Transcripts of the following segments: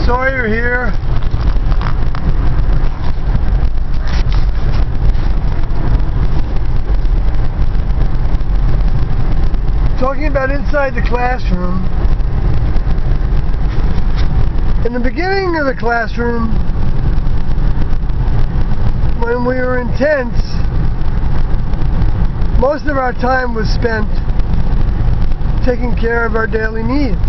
Sawyer here. Talking about inside the classroom. In the beginning of the classroom, when we were in tents, most of our time was spent taking care of our daily needs.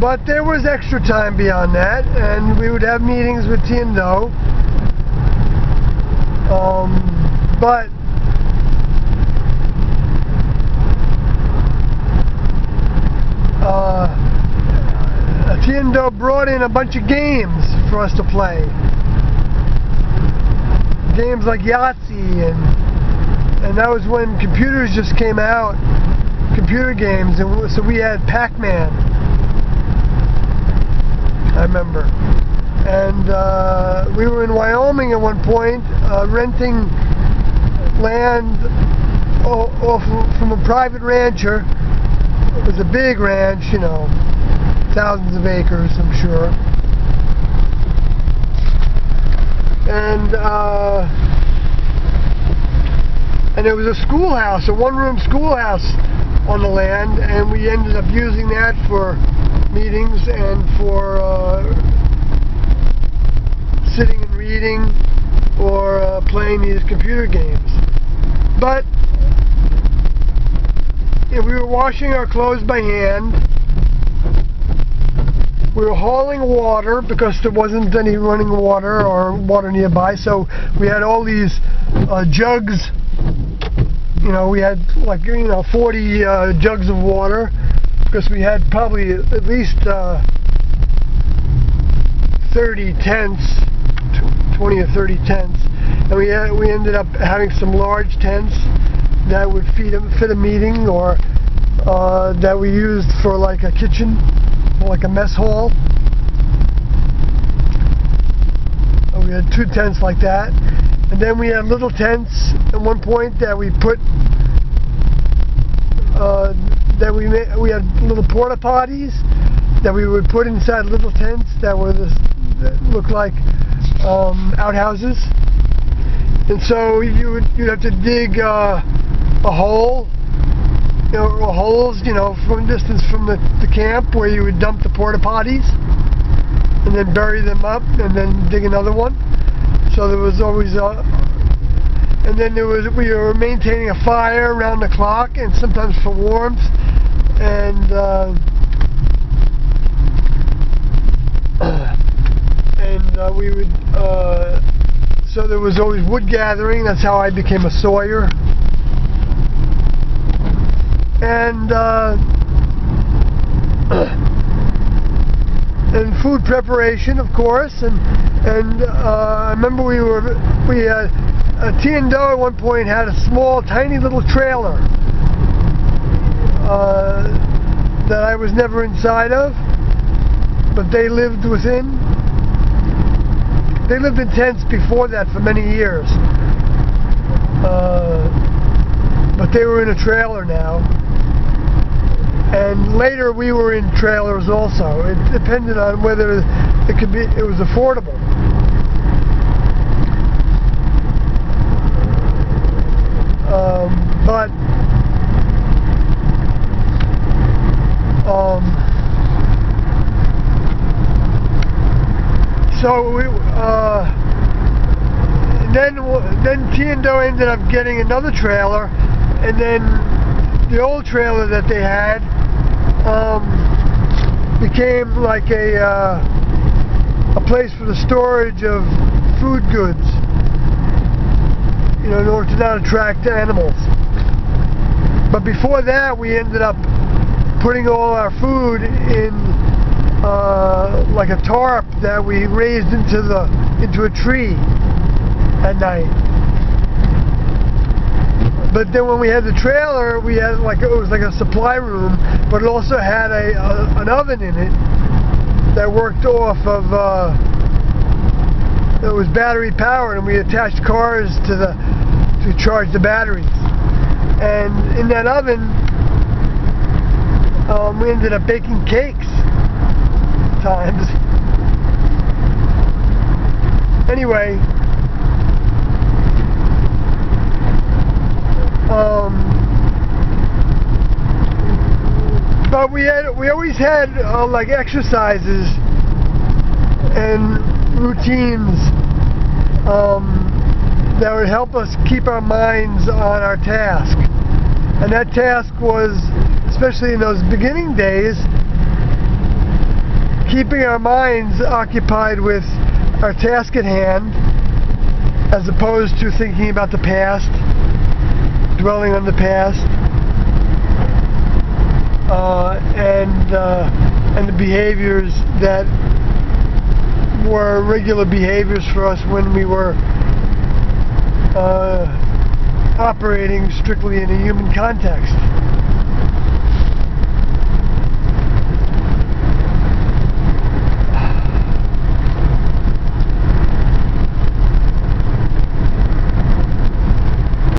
But there was extra time beyond that, and we would have meetings with T&O. But T&O brought in a bunch of games for us to play. Games like Yahtzee, and that was when computers just came out, computer games, and so we had Pac-Man, I remember. And we were in Wyoming at one point, renting land off from a private rancher. It was a big ranch, you know, thousands of acres, I'm sure. And there was a schoolhouse, a one-room schoolhouse on the land, and we ended up using that for meetings and for sitting and reading or playing these computer games. But if we were washing our clothes by hand, we were hauling water because there wasn't any running water or water nearby, so we had all these jugs. You know, we had 40 jugs of water because we had probably at least 30 tents, 20 or 30 tents, and we ended up having some large tents that would fit a meeting, or that we used for like a kitchen, or like a mess hall. We had 2 tents like that, and then we had little tents at one point that we put we had little porta potties that we would put inside little tents that looked like outhouses, and so you'd have to dig a hole, or holes, from a distance from the camp where you would dump the porta potties, and then bury them up, and then dig another one. So there was always and then we were maintaining a fire around the clock, and sometimes for warmth, and we would. So there was always wood gathering. That's how I became a sawyer. And food preparation, of course, and I remember T&O at one point had a small, tiny little trailer that I was never inside of, but they lived within. They lived in tents before that for many years, but they were in a trailer now. And later we were in trailers also. It depended on whether it was affordable. Then T&O ended up getting another trailer, and then the old trailer that they had became like a place for the storage of food goods, in order to not attract animals. But before that, we ended up putting all our food in like a tarp that we raised into a tree at night. But then when we had the trailer, we had it was like a supply room, but it also had an oven in it that worked off of that was battery powered, and we attached cars to charge the batteries. And in that oven, we ended up baking cakes times. Anyway, but we always had like exercises and routines that would help us keep our minds on our task. And that task was, especially in those beginning days, keeping our minds occupied with our task at hand, as opposed to thinking about the past, dwelling on the past, and the behaviors that were regular behaviors for us when we were operating strictly in a human context.